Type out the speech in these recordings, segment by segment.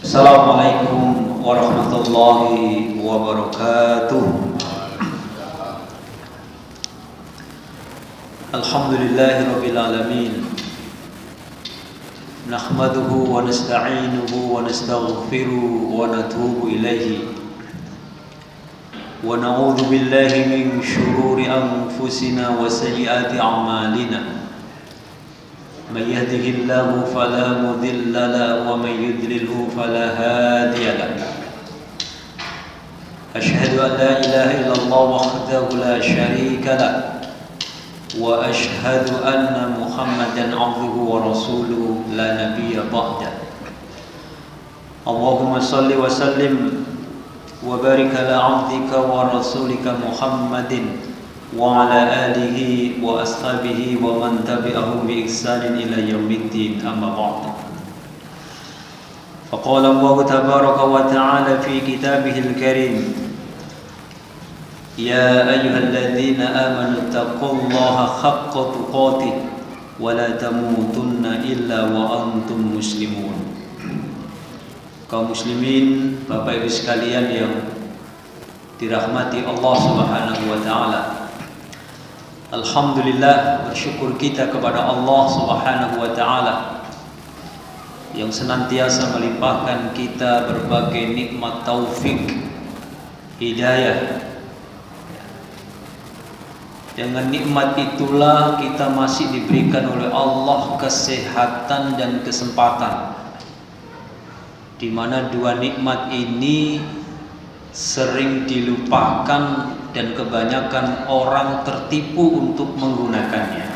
Assalamualaikum warahmatullahi wabarakatuh. Alhamdulillahirabbil alamin. Nahmaduhu wa nasta'inuhu wa nastaghfiruhu wa natubu ilaihi. Wa na'udzu billahi min syururi anfusina wa sayyiati a'malina. من يهده الله فلا مضل له ومن يضلله فلا هادي له أشهد أن لا إله إلا الله وحده لا شريك له وأشهد أن محمدا عبده ورسوله لا نبي بعده اللهم صل وسلم وبارك على عبدك ورسولك محمد وعلى آله وأصحابه ومن تبعهم بإحسان إلى يوم الدين أما بعد فقال الله تبارك وتعالى في كتابه الكريم يا أيها الذين آمنوا اتقوا الله حق تقاته ولا تموتن إلا وأنتم مسلمون. Kaum muslimin, Bapak Ibu sekalian yang dirahmati Allah Subhanahu wa taala. Alhamdulillah, bersyukur kita kepada Allah Subhanahu wa taala yang senantiasa melimpahkan kita berbagai nikmat taufik, hidayah. Dengan nikmat itulah kita masih diberikan oleh Allah kesehatan dan kesempatan, di mana dua nikmat ini sering dilupakan dan kebanyakan orang tertipu untuk menggunakannya.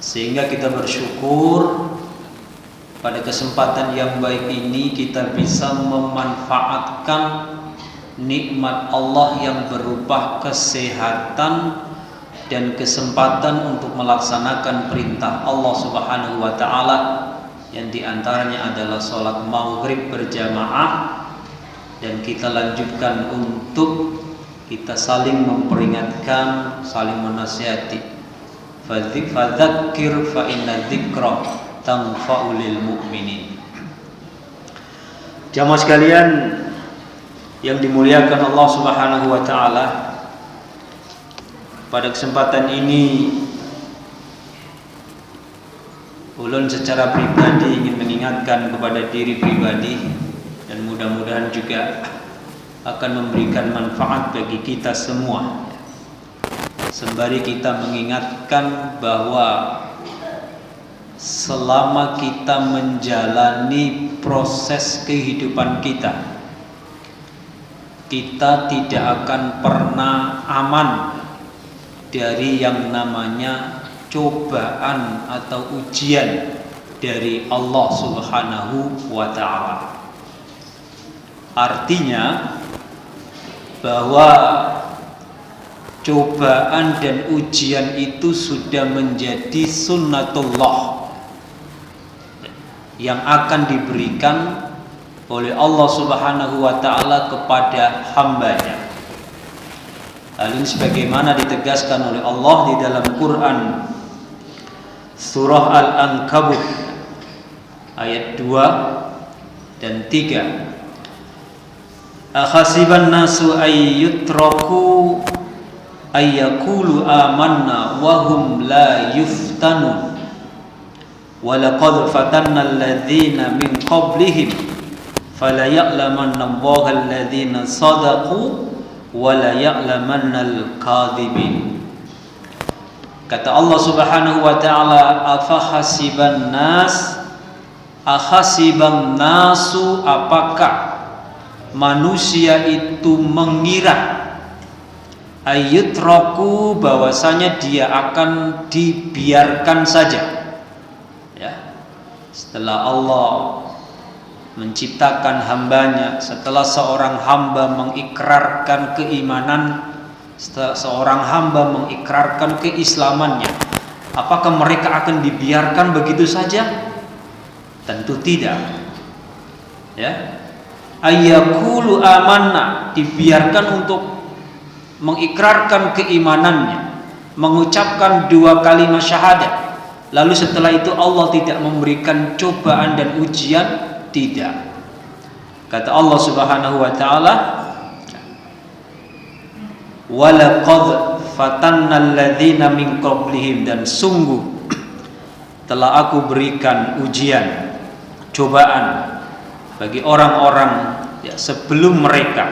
Sehingga kita bersyukur pada kesempatan yang baik ini kita bisa memanfaatkan nikmat Allah yang berupa kesehatan dan kesempatan untuk melaksanakan perintah Allah Subhanahu wa taala, yang diantaranya adalah sholat maghrib berjamaah, dan kita lanjutkan untuk kita saling memperingatkan, saling menasihati. Fadzakir fa inna dzikra tanfa'ul lil mu'minin. Jamaah sekalian yang dimuliakan Allah Subhanahu wa taala, pada kesempatan ini ulun secara pribadi ingin mengingatkan kepada diri pribadi, dan mudah-mudahan juga akan memberikan manfaat bagi kita semua, sembari kita mengingatkan bahwa selama kita menjalani proses kehidupan kita, kita tidak akan pernah aman dari yang namanya cobaan atau ujian dari Allah Subhanahu wa ta'ala. Artinya bahwa cobaan dan ujian itu sudah menjadi sunnatullah yang akan diberikan oleh Allah Subhanahu wa ta'ala kepada hambanya. Hal ini sebagaimana ditegaskan oleh Allah di dalam Quran surah Al-Ankabut ayat 2 dan 3. Akhasiban nasu ayyutraku ayyakulu amanna wahum la yuftanun walaqad fatanna alladhina min qablihim fala ya'lamanna Allaha alladhina sadaqu wala ya'lamanna al-kadhibin. Kata Allah Subhanahu wa ta'ala, akhasiban nasu, apakah manusia itu mengira ayyutraku, bahwasanya dia akan dibiarkan saja, ya, setelah Allah menciptakan hambanya, setelah seorang hamba mengikrarkan keimanan, setelah seorang hamba mengikrarkan keislamannya, apakah mereka akan dibiarkan begitu saja? Tentu tidak, ya. Ayyakulu amanna, dibiarkan untuk mengikrarkan keimanannya, mengucapkan dua kalimat syahadat, lalu setelah itu Allah tidak memberikan cobaan dan ujian, Tidak. Kata Allah Subhanahu wa taala, "Walaqad fatannal ladzina min qablihim," dan sungguh telah aku berikan ujian, cobaan bagi orang-orang sebelum mereka,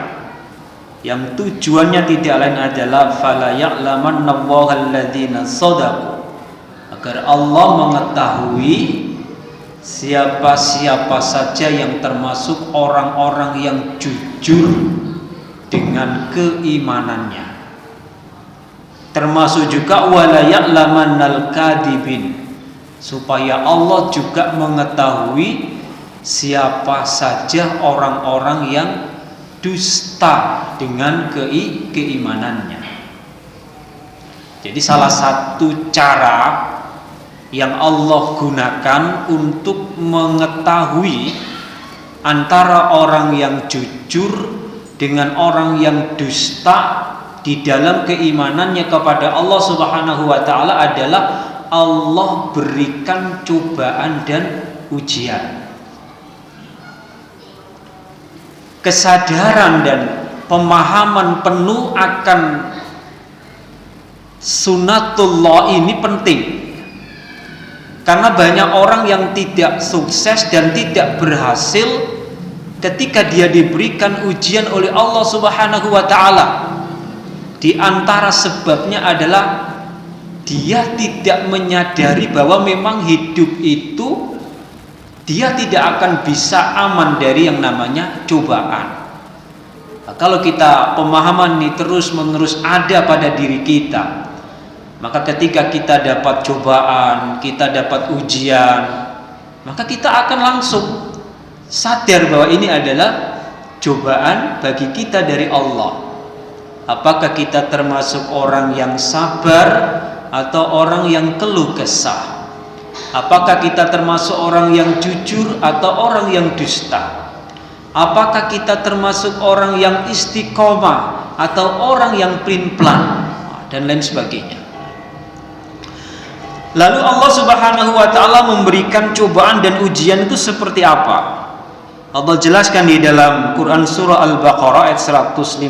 yang tujuannya tidak lain adalah fala ya'lamannallaha alladzina shadaqu, agar Allah mengetahui siapa-siapa saja yang termasuk orang-orang yang jujur dengan keimanannya, termasuk juga wala ya'lamannal kadibin, supaya Allah juga mengetahui siapa saja orang-orang yang dusta dengan keimanannya. Jadi salah satu cara yang Allah gunakan untuk mengetahui antara orang yang jujur dengan orang yang dusta di dalam keimanannya kepada Allah Subhanahu wa taala adalah Allah berikan cobaan dan ujian. Kesadaran dan pemahaman penuh akan sunnatullah ini penting. Karena banyak orang yang tidak sukses dan tidak berhasil ketika dia diberikan ujian oleh Allah Subhanahu wa taala. Di antara sebabnya adalah dia tidak menyadari bahwa memang hidup itu dia tidak akan bisa aman dari yang namanya cobaan. Nah, kalau kita pemahaman ini terus-menerus ada pada diri kita, maka ketika kita dapat cobaan, kita dapat ujian, maka kita akan langsung sadar bahwa ini adalah cobaan bagi kita dari Allah. Apakah kita termasuk orang yang sabar atau orang yang keluh kesah? Apakah kita termasuk orang yang jujur atau orang yang dusta? Apakah kita termasuk orang yang istiqomah atau orang yang pelin-pelan, dan lain sebagainya. Lalu Allah Subhanahu wa taala memberikan cobaan dan ujian itu seperti apa? Allah jelaskan di dalam Quran surah Al-Baqarah ayat 155,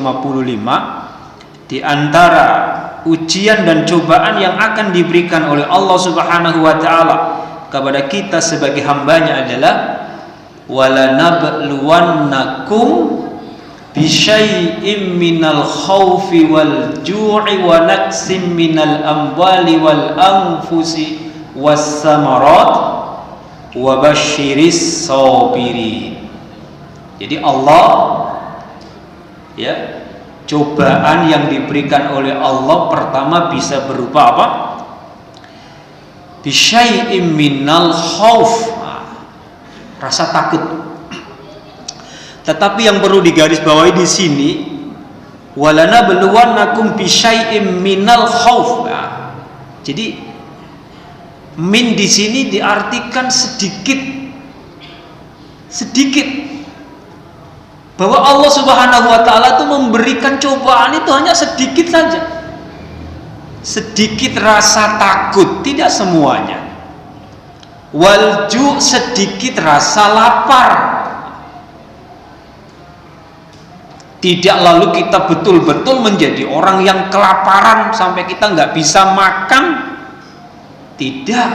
di antara ujian dan cobaan yang akan diberikan oleh Allah Subhanahu wa taala kepada kita sebagai hambanya adalah walanabluwannakum bisyai'im minal khaufi wal ju'i wa naqsim minal amwali wal anfusi was samarat wa basyiris sabirin. Jadi Allah cobaan yang diberikan oleh Allah pertama bisa berupa apa? Bisyai'im minal khauf, rasa takut. Tetapi yang perlu digarisbawahi di sini, walanabluwannakum bisyai'im minal khauf. Jadi min di sini diartikan sedikit. Bahwa Allah Subhanahu wa taala itu memberikan cobaan itu hanya sedikit saja. Sedikit rasa takut, tidak semuanya. Walju, sedikit rasa lapar. Tidak lalu kita betul-betul menjadi orang yang kelaparan sampai kita nggak bisa makan. Tidak.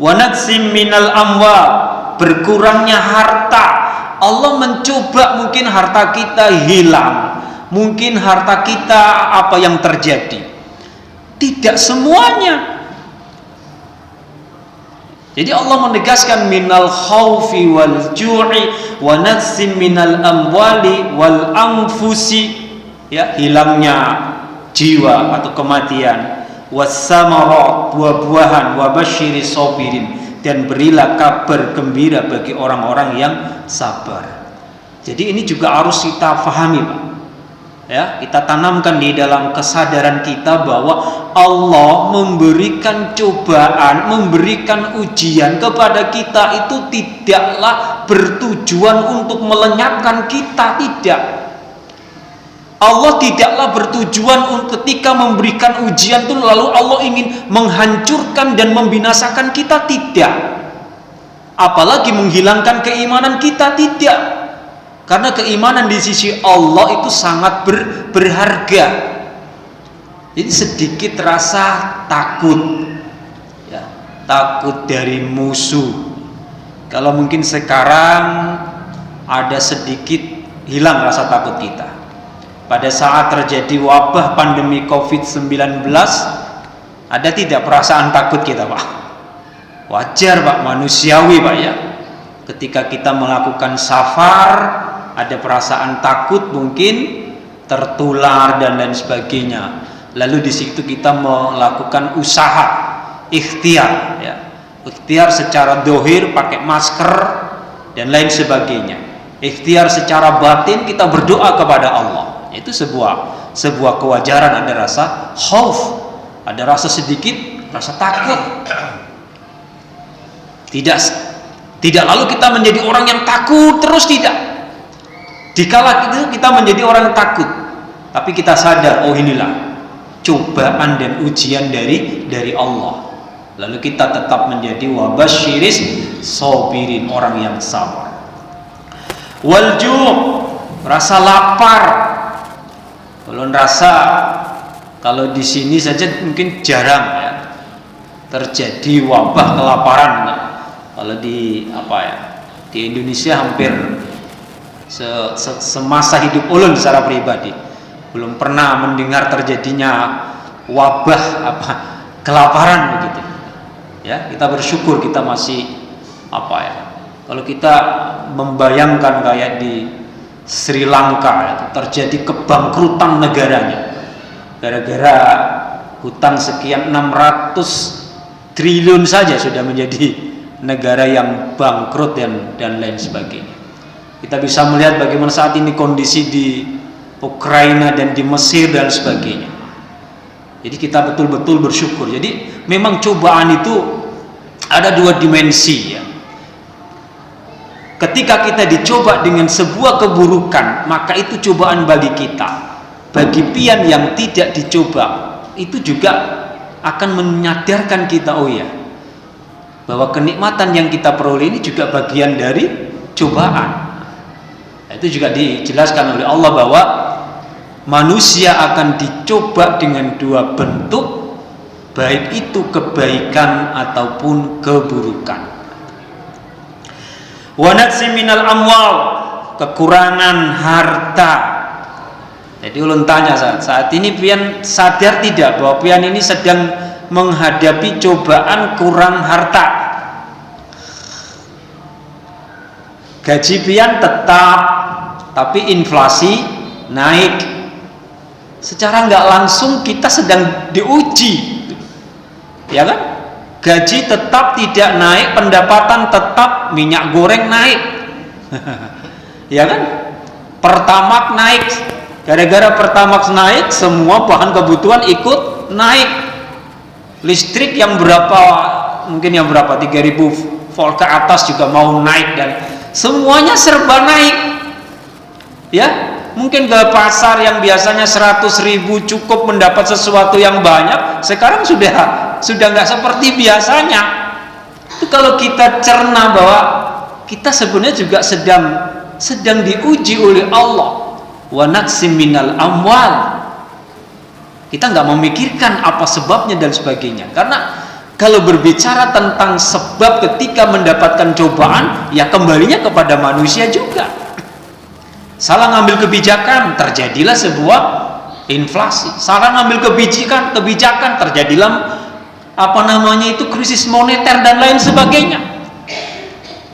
Wanatsim minal amwal, berkurangnya harta. Allah mencoba, mungkin harta kita hilang, mungkin harta kita apa yang terjadi. Tidak semuanya. Jadi Allah menegaskan minal khaufi wal ju'i wa naqsim minal amwali wal anfusi, hilangnya jiwa atau kematian, wassamarat, buah-buahan, wabasyiris sabirin, dan berilah kabar gembira bagi orang-orang yang sabar. Jadi ini juga harus kita pahami, Pak. Kita tanamkan di dalam kesadaran kita bahwa Allah memberikan cobaan, memberikan ujian kepada kita itu tidaklah bertujuan untuk melenyapkan kita, tidak. Allah tidaklah bertujuan ketika memberikan ujian itu lalu Allah ingin menghancurkan dan membinasakan kita, tidak. apalagi menghilangkan keimanan kita, tidak. Karena keimanan di sisi Allah itu sangat berharga. Jadi sedikit rasa takut, ya, takut dari musuh. Kalau mungkin sekarang ada sedikit hilang rasa takut kita. Pada saat terjadi wabah pandemi COVID-19, ada tidak perasaan takut kita, Pak? Wajar, Pak, manusiawi, Pak, ya. Ketika kita melakukan safar, ada perasaan takut mungkin tertular dan lain sebagainya. Lalu di situ kita melakukan usaha, ikhtiar, ya. Ikhtiar secara dohir pakai masker dan lain sebagainya. Ikhtiar secara batin kita berdoa kepada Allah. Itu sebuah kewajaran, ada rasa khauf, ada rasa sedikit rasa takut. Tidak lalu kita menjadi orang yang takut terus, tidak. Dikala itu kita menjadi orang yang takut, tapi kita sadar, oh inilah cobaan dan ujian dari Allah. Lalu kita tetap menjadi wabasyiris sabirin, orang yang sabar. Walju', rasa lapar. Kalau di sini saja mungkin jarang, ya, terjadi wabah kelaparan. Kalau di Indonesia hampir semasa hidup ulun secara pribadi belum pernah mendengar terjadinya wabah kelaparan begitu. Ya, kita bersyukur kita masih kalau kita membayangkan kayak di Sri Lanka, ya, terjadi kebangkrutan negaranya gara-gara hutang sekian 600 triliun saja sudah menjadi negara yang bangkrut dan lain sebagainya. Kita bisa melihat bagaimana saat ini kondisi di Ukraina dan di Mesir dan sebagainya. Jadi kita betul-betul bersyukur. Jadi memang cobaan itu ada dua dimensi, ya. Ketika kita dicoba dengan sebuah keburukan, maka itu cobaan bagi kita. Bagi pian yang tidak dicoba, itu juga akan menyadarkan kita, oh ya, bahwa kenikmatan yang kita peroleh ini juga bagian dari cobaan. Itu juga dijelaskan oleh Allah bahwa manusia akan dicoba dengan dua bentuk, baik itu kebaikan ataupun keburukan. Wa naqsi minal amwal, kekurangan harta. Jadi ulun tanya saat ini pian sadar tidak bahwa pian ini sedang menghadapi cobaan kurang harta. Gaji pian tetap, tapi inflasi naik. Secara nggak langsung kita sedang diuji, ya kan? Gaji tetap tidak naik, pendapatan tetap, minyak goreng naik, ya kan? Pertamax naik, gara-gara Pertamax naik, semua bahan kebutuhan ikut naik. Listrik yang mungkin 3000 volt ke atas juga mau naik, dan semuanya serba naik, ya. Mungkin ke pasar yang biasanya 100.000 cukup mendapat sesuatu yang banyak, sekarang sudah nggak seperti biasanya. Itu kalau kita cerna bahwa kita sebenarnya juga sedang diuji oleh Allah. Wa naqsim minal amwal. Kita nggak memikirkan apa sebabnya dan sebagainya. Karena kalau berbicara tentang sebab ketika mendapatkan cobaan, ya kembalinya kepada manusia juga. Salah ngambil kebijakan, terjadilah sebuah inflasi. Salah ngambil kebijakan, terjadilah krisis moneter dan lain sebagainya.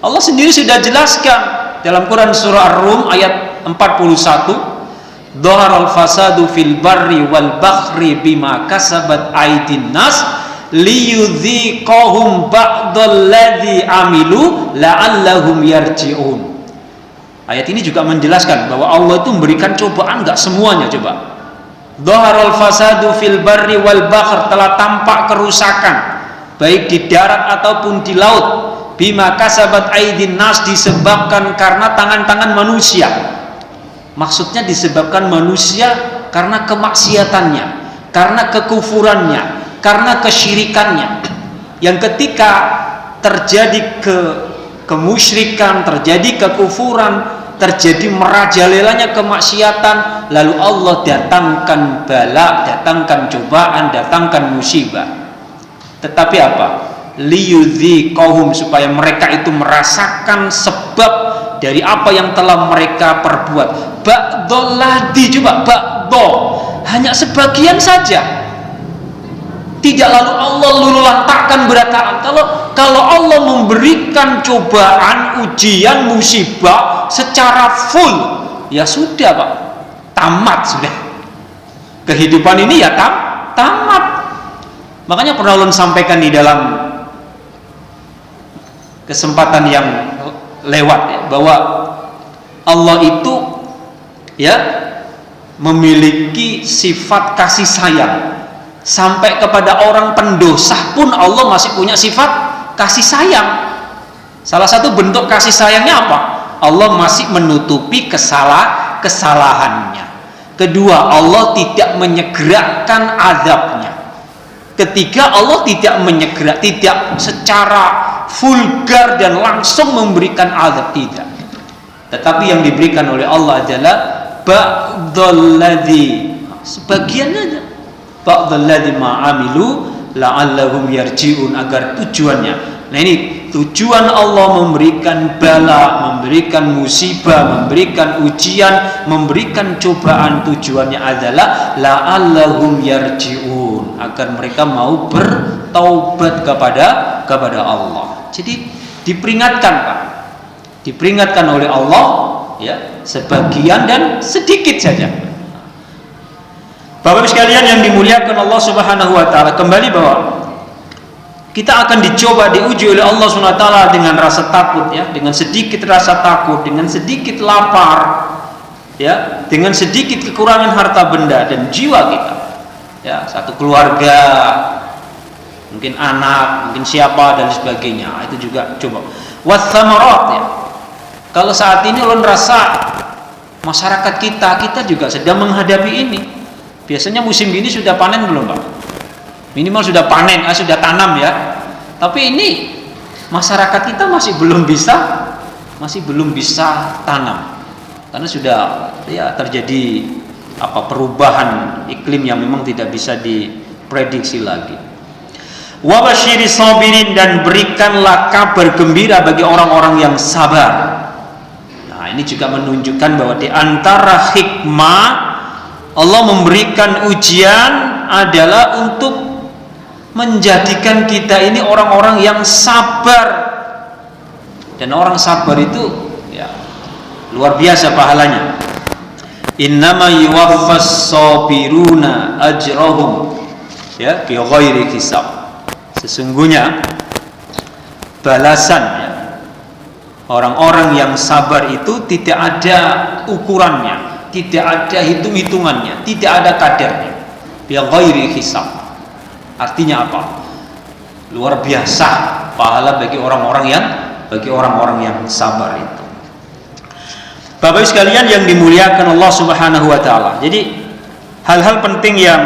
Allah sendiri sudah jelaskan dalam Quran surah Ar-Rum ayat 41, dhaharal fasadu fil barri wal bahri bima kasabat aydin nas liyudhiqahum ba'dalladzi amilu la'allahum yarji'un. Ayat ini juga menjelaskan bahwa Allah itu memberikan cobaan, enggak semuanya. Coba, dhaharal fasadu fil barri wal bahr, telah tampak kerusakan baik di darat ataupun di laut, bima kasabat aydin nas, disebabkan karena tangan-tangan manusia. Maksudnya disebabkan manusia karena kemaksiatannya, karena kekufurannya, karena kesyirikannya, yang ketika terjadi kemusyrikan, terjadi kekufuran, terjadi merajalelanya kemaksiatan, lalu Allah datangkan bala, datangkan cobaan, datangkan musibah. Tetapi apa? Liyudhiqahum, supaya mereka itu merasakan sebab dari apa yang telah mereka perbuat. Ba'dol ladhi, coba ba'dol, hanya sebagian saja. Tidak lalu Allah lulu lantakkan berataan. Kalau Allah memberikan cobaan, ujian, musibah secara full, ya sudah Pak, tamat sudah. Kehidupan ini ya tamat. Makanya pernah ulun sampaikan di dalam kesempatan yang lewat ya, bahwa Allah itu ya memiliki sifat kasih sayang. Sampai kepada orang pendosa pun Allah masih punya sifat kasih sayang. Salah satu bentuk kasih sayangnya apa? Allah masih menutupi kesalahannya. Kedua, Allah tidak menyegerakan azabnya. Ketiga, Allah tidak secara vulgar dan langsung memberikan azab, tidak. Tetapi yang diberikan oleh Allah adalah ba'dal ladzi, sebagian aja. Ba'dal ladzi ma'amilu la'allahum yarji'un, agar tujuannya. Nah ini tujuan Allah memberikan bala, memberikan musibah, memberikan ujian, memberikan cobaan, tujuannya adalah la'allahum yarji'un, agar mereka mau bertaubat kepada Allah. Jadi diperingatkan Pak, diperingatkan oleh Allah ya, sebagian dan sedikit saja. Bapak sekalian yang dimuliakan Allah Subhanahu wa taala, kembali bahwa kita akan dicoba, diuji oleh Allah Subhanahu wa taala dengan rasa takut ya, dengan sedikit rasa takut, dengan sedikit lapar ya, dengan sedikit kekurangan harta benda dan jiwa kita. Ya, satu keluarga, mungkin anak, mungkin siapa dan sebagainya. Itu juga coba. Wathamarat ya. Kalau saat ini ulun rasa masyarakat kita juga sedang menghadapi ini. Biasanya musim gini sudah panen belum Pak? Minimal sudah panen, sudah tanam ya. Tapi ini masyarakat kita masih belum bisa tanam. Karena sudah ya terjadi perubahan iklim yang memang tidak bisa diprediksi lagi. Wa basyiri sabirin, dan berikanlah kabar gembira bagi orang-orang yang sabar. Nah, ini juga menunjukkan bahwa di antara hikmah Allah memberikan ujian adalah untuk menjadikan kita ini orang-orang yang sabar. Dan orang sabar itu ya luar biasa pahalanya. Innama yuwaffas sabiruna ajrahum ya bi ghairi hisab. Sesungguhnya balasan ya, orang-orang yang sabar itu tidak ada ukurannya, tidak ada hitung-hitungannya, tidak ada kadarnya. Bi ghairi hisab. Artinya apa? Luar biasa pahala bagi orang-orang yang sabar itu. Bapak Ibu sekalian yang dimuliakan Allah Subhanahu wa taala. Jadi hal-hal penting yang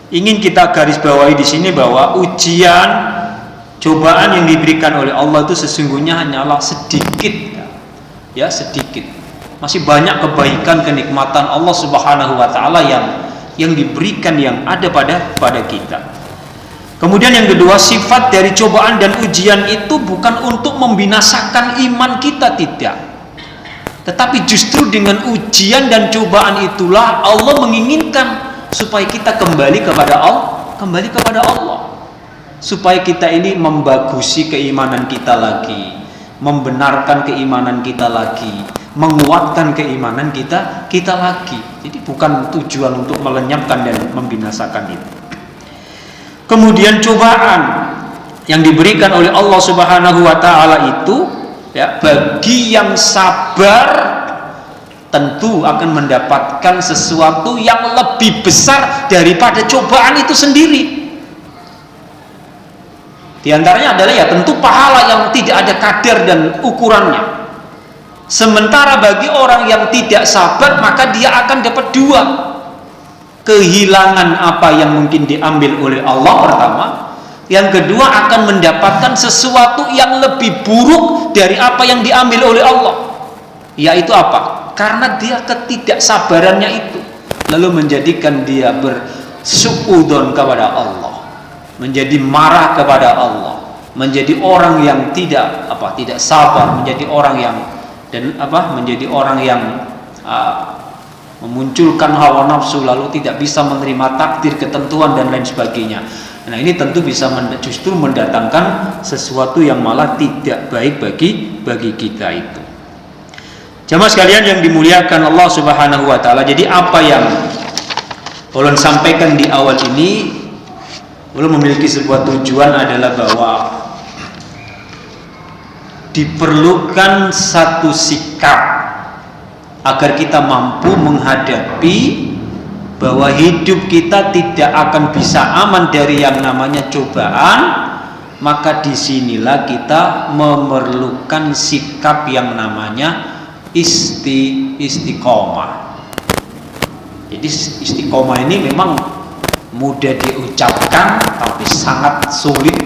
ingin kita garis bawahi di sini, bahwa ujian, cobaan yang diberikan oleh Allah itu sesungguhnya hanyalah sedikit ya, sedikit. Masih banyak kebaikan, kenikmatan Allah Subhanahu wa taala yang diberikan, yang ada pada kita. Kemudian yang kedua, sifat dari cobaan dan ujian itu bukan untuk membinasakan iman kita, tidak. Tetapi justru dengan ujian dan cobaan itulah Allah menginginkan supaya kita kembali kepada Allah. Supaya kita ini membagusi keimanan kita lagi, membenarkan keimanan kita lagi, menguatkan keimanan kita lagi. Jadi bukan tujuan untuk melenyapkan dan membinasakan itu. Kemudian cobaan yang diberikan oleh Allah Subhanahu wa taala itu ya, bagi yang sabar tentu akan mendapatkan sesuatu yang lebih besar daripada cobaan itu sendiri. Di antaranya adalah ya tentu pahala yang tidak ada kadar dan ukurannya. Sementara bagi orang yang tidak sabar, maka dia akan dapat dua. Kehilangan apa yang mungkin diambil oleh Allah pertama, Yang kedua akan mendapatkan sesuatu yang lebih buruk dari apa yang diambil oleh Allah. Yaitu apa? Karena dia ketidaksabarannya itu lalu menjadikan dia bersuudzon kepada Allah, menjadi marah kepada Allah, menjadi orang yang tidak sabar, menjadi orang yang menjadi orang yang memunculkan hawa nafsu, lalu tidak bisa menerima takdir, ketentuan dan lain sebagainya. Nah, ini tentu bisa justru mendatangkan sesuatu yang malah tidak baik bagi kita itu. Jamaah sekalian yang dimuliakan Allah Subhanahu wa taala, jadi apa yang ulun sampaikan di awal ini, ulun memiliki sebuah tujuan adalah bahwa diperlukan satu sikap agar kita mampu menghadapi bahwa hidup kita tidak akan bisa aman dari yang namanya cobaan. Maka disinilah kita memerlukan sikap yang namanya istiqomah. Jadi istiqomah ini memang mudah diucapkan tapi sangat sulit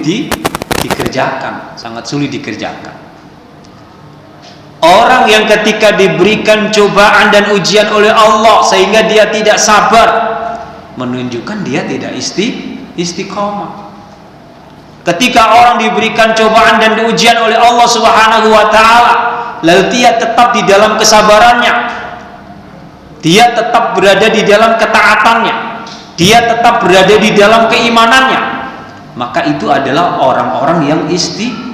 dikerjakan, sangat sulit dikerjakan. Orang yang ketika diberikan cobaan dan ujian oleh Allah sehingga dia tidak sabar, menunjukkan dia tidak istiqomah. Ketika orang diberikan cobaan dan ujian oleh Allah Subhanahu wa taala, lalu dia tetap di dalam kesabarannya, dia tetap berada di dalam ketaatannya, dia tetap berada di dalam keimanannya, maka itu adalah orang-orang yang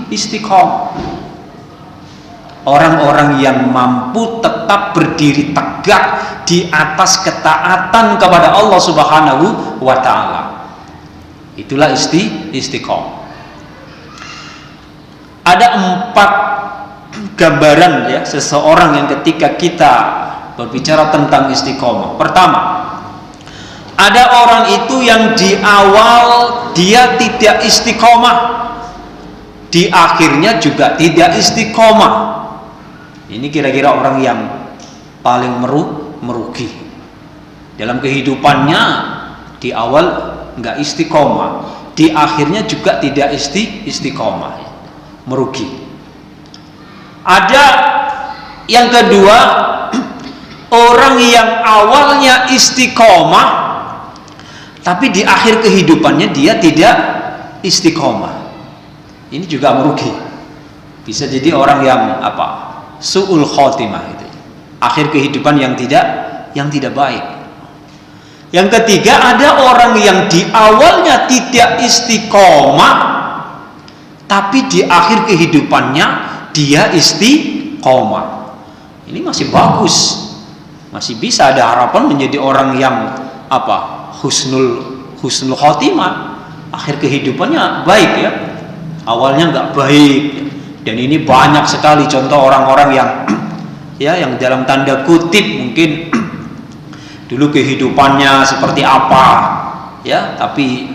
istiqomah. Orang-orang yang mampu tetap berdiri tegak di atas ketaatan kepada Allah Subhanahu wa taala. Itulah istiqomah. Ada 4 gambaran ya seseorang yang ketika kita berbicara tentang istiqomah. Pertama, ada orang itu yang di awal dia tidak istiqomah, di akhirnya juga tidak istiqomah. Ini kira-kira orang yang paling merugi dalam kehidupannya. Di awal nggak istiqomah, di akhirnya juga tidak istiqomah, merugi. Ada yang kedua, orang yang awalnya istiqomah tapi di akhir kehidupannya dia tidak istiqomah. Ini juga merugi. Bisa jadi orang yang su'ul khotimah itu. Akhir kehidupan yang tidak baik. Yang ketiga, ada orang yang di awalnya tidak istiqomah tapi di akhir kehidupannya dia istiqomah. Ini masih bagus. Masih bisa ada harapan menjadi orang yang husnul khotimah. Akhir kehidupannya baik ya. Awalnya nggak baik. Dan ini banyak sekali contoh orang-orang yang yang dalam tanda kutip mungkin dulu kehidupannya seperti apa ya, tapi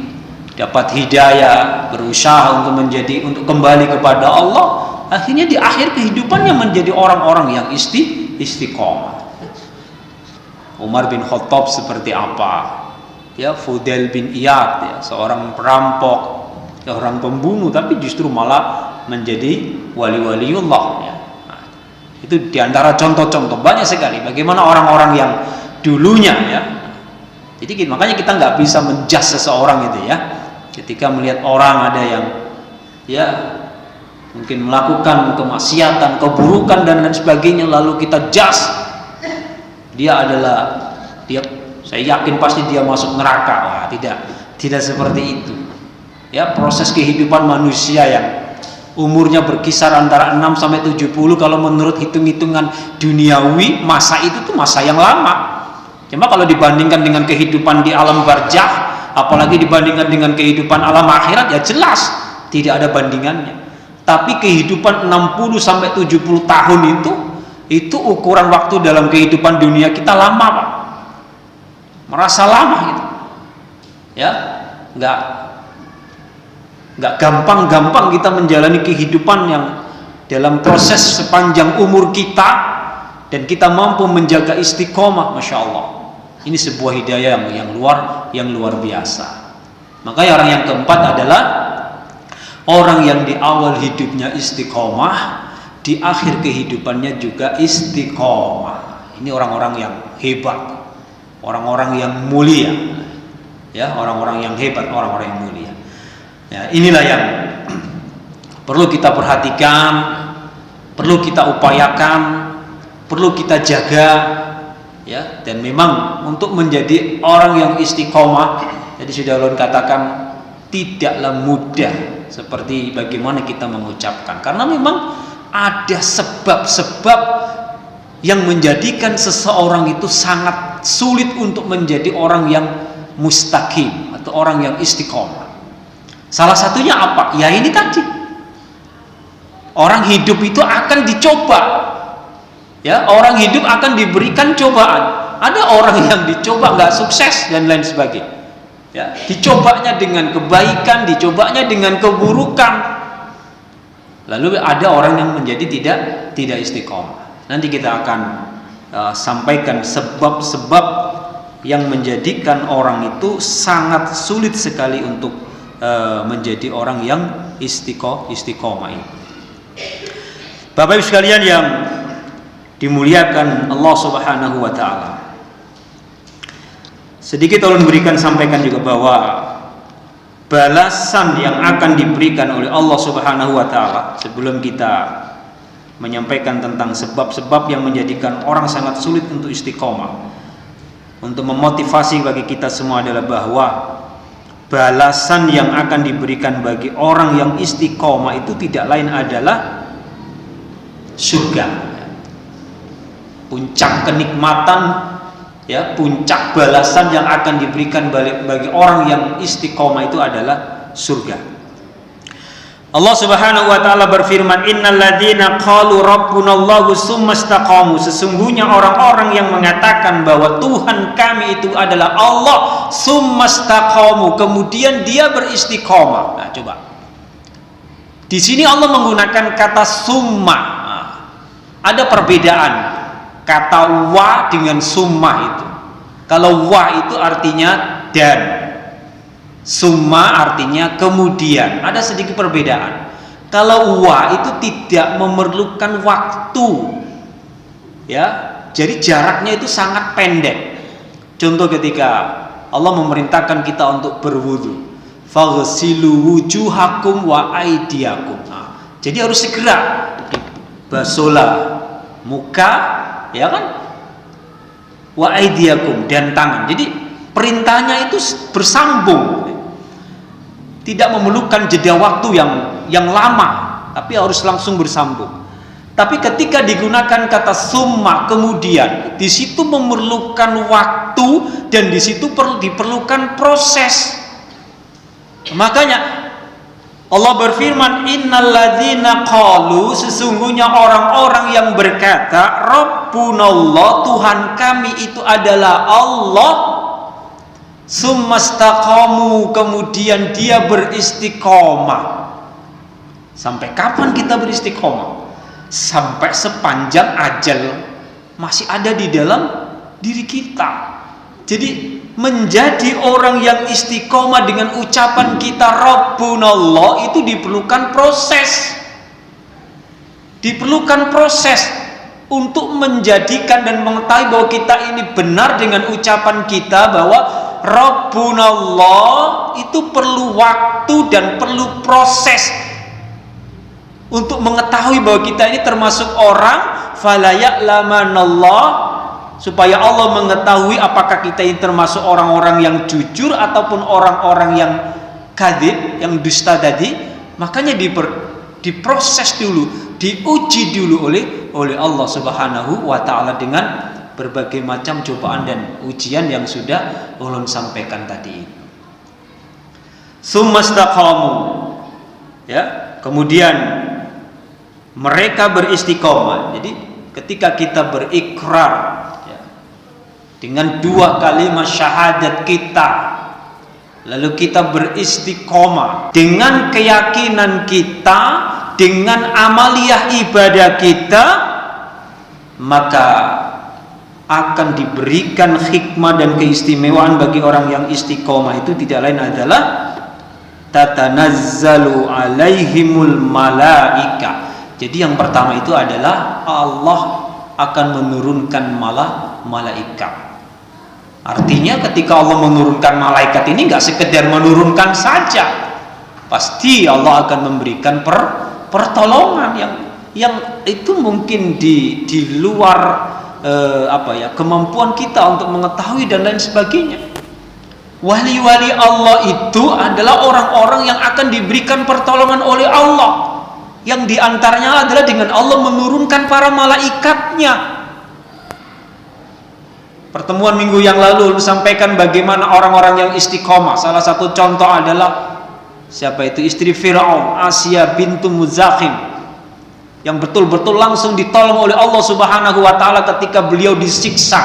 dapat hidayah, berusaha untuk kembali kepada Allah, akhirnya di akhir kehidupannya menjadi orang-orang yang istiqomah. Umar bin Khattab seperti apa ya, Fudail bin Iyad ya, seorang perampok, seorang pembunuh, tapi justru malah menjadi wali-waliullah ya. Nah, itu diantara contoh-contoh banyak sekali bagaimana orang-orang yang dulunya ya. Jadi makanya kita nggak bisa menjudge seseorang itu ya. Ketika melihat orang ada yang ya mungkin melakukan kemaksiatan, keburukan dan lain sebagainya, lalu kita judge saya yakin pasti dia masuk neraka. Wah, tidak seperti itu. Ya, proses kehidupan manusia yang umurnya berkisar antara 6 sampai 70 kalau menurut hitung-hitungan duniawi, masa itu tuh masa yang lama. Cuma kalau dibandingkan dengan kehidupan di alam barzakh, apalagi dibandingkan dengan kehidupan alam akhirat, ya jelas tidak ada bandingannya. Tapi kehidupan 60 sampai 70 tahun itu ukuran waktu dalam kehidupan dunia kita lama, Pak. Merasa lama gitu. Ya, nggak gampang-gampang kita menjalani kehidupan yang dalam proses sepanjang umur kita dan kita mampu menjaga istiqomah, masya Allah. Ini sebuah hidayah yang luar biasa. Makanya orang yang keempat adalah Orang yang di awal hidupnya istiqomah, di akhir kehidupannya juga istiqomah. Ini orang-orang yang hebat, orang-orang yang mulia, ya, orang-orang yang hebat, orang-orang yang mulia. Ya, inilah yang perlu kita perhatikan, perlu kita upayakan, perlu kita jaga, ya. Dan memang untuk menjadi orang yang istiqomah, jadi sudah ulun katakan, tidaklah mudah seperti bagaimana kita mengucapkan, karena memang ada sebab-sebab yang menjadikan seseorang itu sangat sulit untuk menjadi orang yang mustaqim atau orang yang istiqomah. Salah satunya apa? Ya ini tadi, orang hidup itu akan dicoba, ya, orang hidup akan diberikan cobaan. Ada orang yang dicoba nggak sukses dan lain sebagainya, ya, dicobanya dengan kebaikan, dicobanya dengan keburukan. Lalu ada orang yang menjadi tidak istiqomah. Nanti kita akan sampaikan sebab-sebab yang menjadikan orang itu sangat sulit sekali untuk menjadi orang yang istiqomah ini. Bapak Ibu sekalian yang dimuliakan Allah Subhanahu wa taala. Sedikit ulun sampaikan juga bahwa balasan yang akan diberikan oleh Allah Subhanahu wa taala, sebelum kita menyampaikan tentang sebab-sebab yang menjadikan orang sangat sulit untuk istiqomah, untuk memotivasi bagi kita semua adalah bahwa balasan yang akan diberikan bagi orang yang istiqomah itu tidak lain adalah surga. Puncak kenikmatan, ya, puncak balasan yang akan diberikan bagi orang yang istiqomah itu adalah surga. Allah Subhanahu wa taala berfirman, "Innal ladzina qalu rabbunallahu tsumma istaqamu." Sesungguhnya orang-orang yang mengatakan bahwa Tuhan kami itu adalah Allah, tsumma istaqamu, kemudian dia beristiqomah. Nah, coba. Di sini Allah menggunakan kata summa. Nah, ada perbedaan kata wa dengan summa itu. Kalau wa itu artinya dan, summa artinya kemudian. Ada sedikit perbedaan. Kalau wa itu tidak memerlukan waktu, ya, jadi jaraknya itu sangat pendek. Contoh ketika Allah memerintahkan kita untuk berwudu, faghsilu wujuhakum wa aydiyakum. Nah, jadi harus segera basuhlah muka, ya kan, wa aydiyakum, dan tangan. Jadi perintahnya itu bersambung, tidak memerlukan jeda waktu yang lama, tapi harus langsung bersambung. Tapi ketika digunakan kata summa kemudian, di situ memerlukan waktu dan di situ diperlukan proses. Makanya Allah berfirman, "Innal ladzina qalu," sesungguhnya orang-orang yang berkata, "Rabbunallah, Tuhan kami itu adalah Allah." Summastaqamu, kemudian dia beristiqomah. Sampai kapan kita beristiqomah? Sampai sepanjang ajal masih ada di dalam diri kita. Jadi menjadi orang yang istiqomah dengan ucapan kita Rabbunallah itu diperlukan proses. Diperlukan proses untuk menjadikan dan mengetahui bahwa kita ini benar dengan ucapan kita bahwa Rabbunallah itu perlu waktu dan perlu proses untuk mengetahui bahwa kita ini termasuk orang fala ya'lamanallah, supaya Allah mengetahui apakah kita ini termasuk orang-orang yang jujur ataupun orang-orang yang kadzib, yang dusta tadi. Makanya diproses dulu, diuji dulu oleh Allah Subhanahu wa taala dengan berbagai macam cobaan dan ujian yang sudah ulun sampaikan tadi. Summastaqamu, ya, kemudian mereka beristiqomah. Jadi ketika kita berikrar, ya, dengan dua kalimat syahadat kita, lalu kita beristiqomah dengan keyakinan kita, dengan amaliyah ibadah kita, maka akan diberikan hikmah dan keistimewaan bagi orang yang istiqomah itu tidak lain adalah tatanazzalu alaihimul malaika. Jadi yang pertama itu adalah Allah akan menurunkan malaikat. Artinya ketika Allah menurunkan malaikat ini nggak sekedar menurunkan saja, pasti Allah akan memberikan pertolongan yang itu mungkin di luar kemampuan kita untuk mengetahui dan lain sebagainya. Wali-wali Allah itu adalah orang-orang yang akan diberikan pertolongan oleh Allah, yang diantaranya adalah dengan Allah menurunkan para malaikatnya. Pertemuan minggu yang lalu sampaikan bagaimana orang-orang yang istiqomah. Salah satu contoh adalah siapa itu? Istri Fir'aun, Asia bintu Muzakhim, yang betul-betul langsung ditolong oleh Allah Subhanahu wa taala ketika beliau disiksa.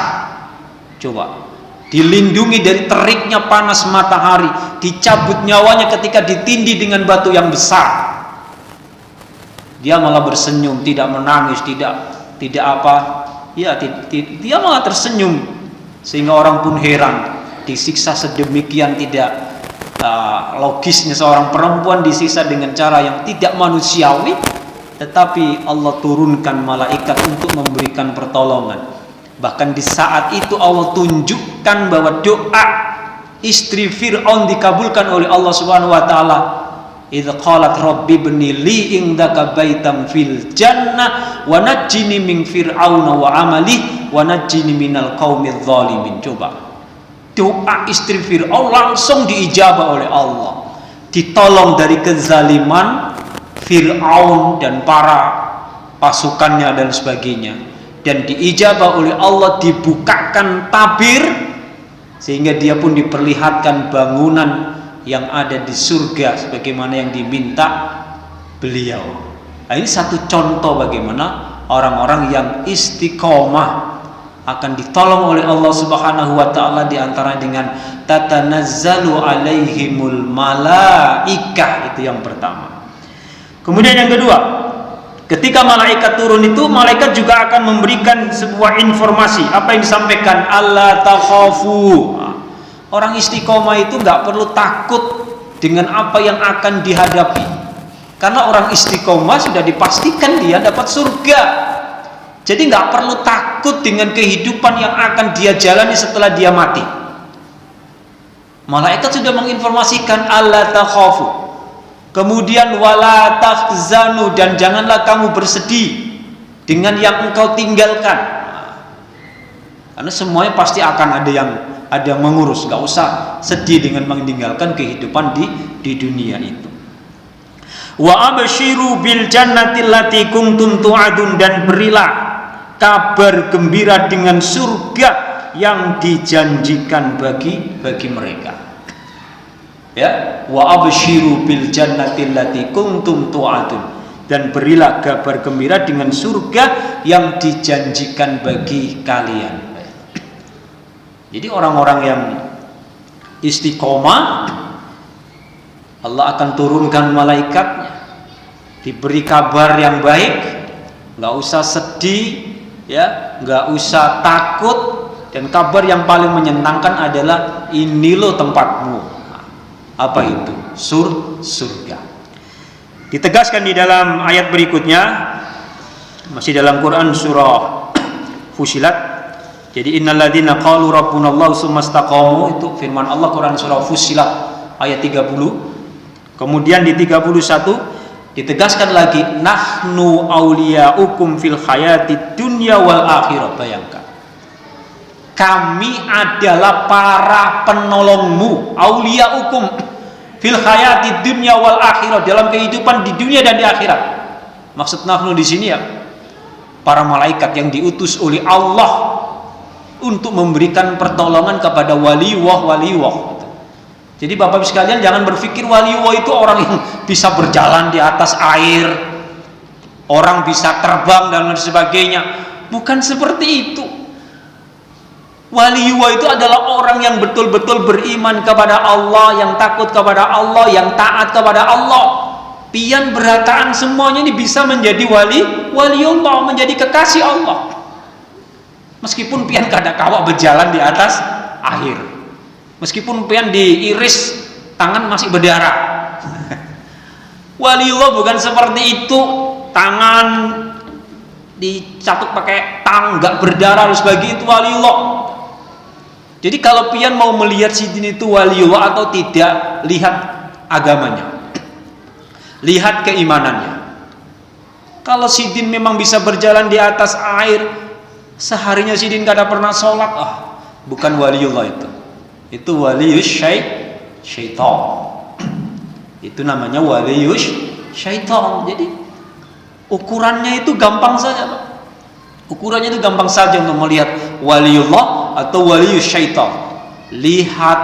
Coba, dilindungi dari teriknya panas matahari, dicabut nyawanya ketika ditindih dengan batu yang besar. Dia malah bersenyum, tidak menangis, tidak apa. Ya, dia malah tersenyum, sehingga orang pun heran, disiksa sedemikian tidak logisnya seorang perempuan disiksa dengan cara yang tidak manusiawi, tetapi Allah turunkan malaikat untuk memberikan pertolongan. Bahkan di saat itu Allah tunjukkan bahwa doa istri Fir'aun dikabulkan oleh Allah Subhanahu wa taala. Idza qalat rabbi ibni li indaka baitan fil jannah wa najjini min fir'auna wa amali wa najjini minal qaumidz zalimin. Coba, doa istri Fir'aun langsung diijabah oleh Allah, ditolong dari kezaliman Fir'aun dan para pasukannya dan sebagainya, dan diijabah oleh Allah, dibukakan tabir sehingga dia pun diperlihatkan bangunan yang ada di surga sebagaimana yang diminta beliau. Nah, ini satu contoh bagaimana orang-orang yang istiqomah akan ditolong oleh Allah Subhanahu wa taala, di antara dengan tatanazzalu alaihimul malaikah. Itu yang pertama. Kemudian yang kedua, ketika malaikat turun itu, malaikat juga akan memberikan sebuah informasi. Apa yang disampaikan? Allah takhafu. Orang istiqomah itu nggak perlu takut dengan apa yang akan dihadapi, karena orang istiqomah sudah dipastikan dia dapat surga. Jadi nggak perlu takut dengan kehidupan yang akan dia jalani setelah dia mati. Malaikat sudah menginformasikan alla takhafu, kemudian wala tahzanu, dan janganlah kamu bersedih dengan yang engkau tinggalkan, karena semuanya pasti akan ada yang mengurus. Gak usah sedih dengan meninggalkan kehidupan di dunia itu. Wa abshiru bil jannati allati kuntum tu'adun, dan berilah kabar gembira dengan surga yang dijanjikan bagi mereka. Ya, wa abshiru bil jannati allati kuntum tu'adun, dan berilah kabar gembira dengan surga yang dijanjikan bagi kalian. Jadi orang-orang yang istiqomah, Allah akan turunkan malaikatnya, diberi kabar yang baik, nggak usah sedih, ya, nggak usah takut, dan kabar yang paling menyenangkan adalah ini loh tempatmu. Apa itu? Surga. Ditegaskan di dalam ayat berikutnya, masih dalam Quran surah Fussilat. Jadi innalladzina qalu rabbunallahu tsumastaqamu, itu firman Allah, Quran surah Fussilat ayat 30. Kemudian di 31 ditegaskan lagi, nahnu auliyaukum fil hayatid dunya wal akhirah. Bayangkan, kami adalah para penolongmu, auliyaukum fil hayatid dunya wal akhirah, dalam kehidupan di dunia dan di akhirat. Maksud nahnu di sini ya para malaikat yang diutus oleh Allah untuk memberikan pertolongan kepada waliwah. Jadi Bapak Ibu sekalian, jangan berpikir waliwah itu orang yang bisa berjalan di atas air, orang bisa terbang dan lain sebagainya. Bukan seperti itu. Waliwah itu adalah orang yang betul-betul beriman kepada Allah, yang takut kepada Allah, yang taat kepada Allah. Pian berataan semuanya ini bisa menjadi waliullah, menjadi kekasih Allah. Meskipun pian kadang-kala berjalan di atas air, meskipun pian diiris tangan masih berdarah, Waliullah bukan seperti itu, tangan dicatut pakai tang, nggak berdarah dan sebagainya, itu waliullah. Jadi kalau pian mau melihat sidin itu waliullah atau tidak, lihat agamanya, lihat keimanannya. Kalau sidin memang bisa berjalan di atas air, seharinya sidin gak ada pernah sholat, bukan waliullah itu walius syaitan. Itu namanya walius syaitan. Jadi ukurannya itu gampang saja, Pak. Ukurannya itu gampang saja untuk melihat waliullah atau walius syaitan. Lihat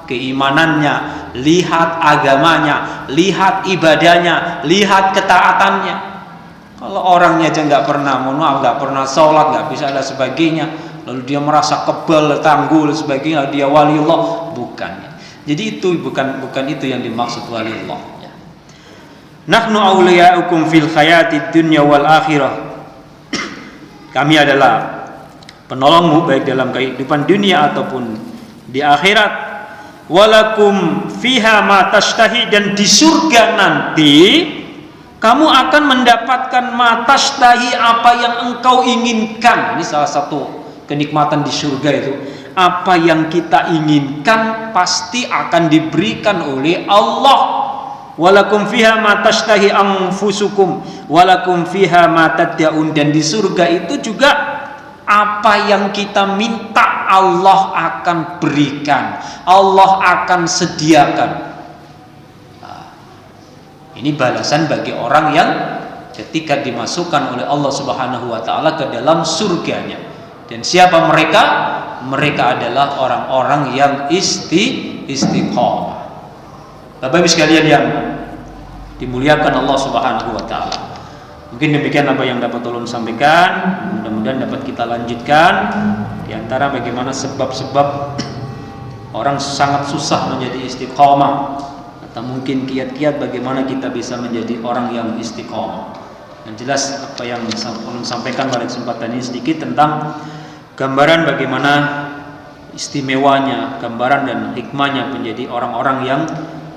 keimanannya, lihat agamanya, lihat ibadahnya, lihat ketaatannya. Kalau orangnya aja nggak pernah, mohon maaf, nggak pernah sholat, nggak bisa ada sebagainya, lalu dia merasa kebal, tangguh dan sebagainya, dia waliullah, bukan. Jadi itu bukan itu yang dimaksud waliullah. Nahnu awliya'ukum fil hayatid dunya wal akhirah. Kami adalah penolongmu baik dalam kehidupan dunia ataupun di akhirat. Walakum fiha ma tashtahi, dan di surga nanti kamu akan mendapatkan ma tashtahi, apa yang engkau inginkan. Ini salah satu kenikmatan di surga itu. Apa yang kita inginkan pasti akan diberikan oleh Allah. Walakum fiha ma tashtahi anfusukum walakum fiha ma tad'un, dan di surga itu juga apa yang kita minta Allah akan berikan, Allah akan sediakan. Ini balasan bagi orang yang ketika dimasukkan oleh Allah Subhanahu wa taala ke dalam surganya. Dan siapa mereka? Mereka adalah orang-orang yang istiqomah. Bapak Ibu sekalian yang dimuliakan Allah Subhanahu wa taala. Mungkin demikian apa yang dapat ulun sampaikan. Mudah-mudahan dapat kita lanjutkan di antara bagaimana sebab-sebab orang sangat susah menjadi istiqomah, atau mungkin kiat-kiat bagaimana kita bisa menjadi orang yang istiqomah. Yang jelas apa yang ulun sampaikan pada kesempatan ini sedikit tentang gambaran bagaimana istimewanya, gambaran dan hikmahnya menjadi orang-orang yang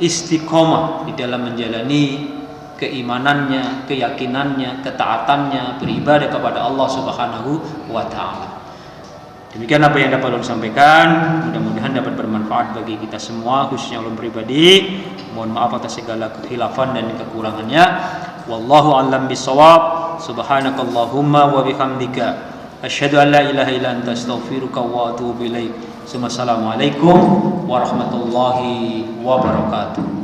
istiqomah di dalam menjalani keimanannya, keyakinannya, ketaatannya, beribadah kepada Allah Subhanahu wa taala. Demikian apa yang dapat ulun sampaikan, mudah-mudahan dapat bermanfaat bagi kita semua, khususnya ulun pribadi. Mohon maaf atas segala kekhilafan dan kekurangannya. Wallahu a'lam bishawab. Subhanakallahumma wa bihamdika asyhadu an la ilaha illa anta astaghfiruka wa atubu ilaik. Assalamualaikum warahmatullahi wabarakatuh.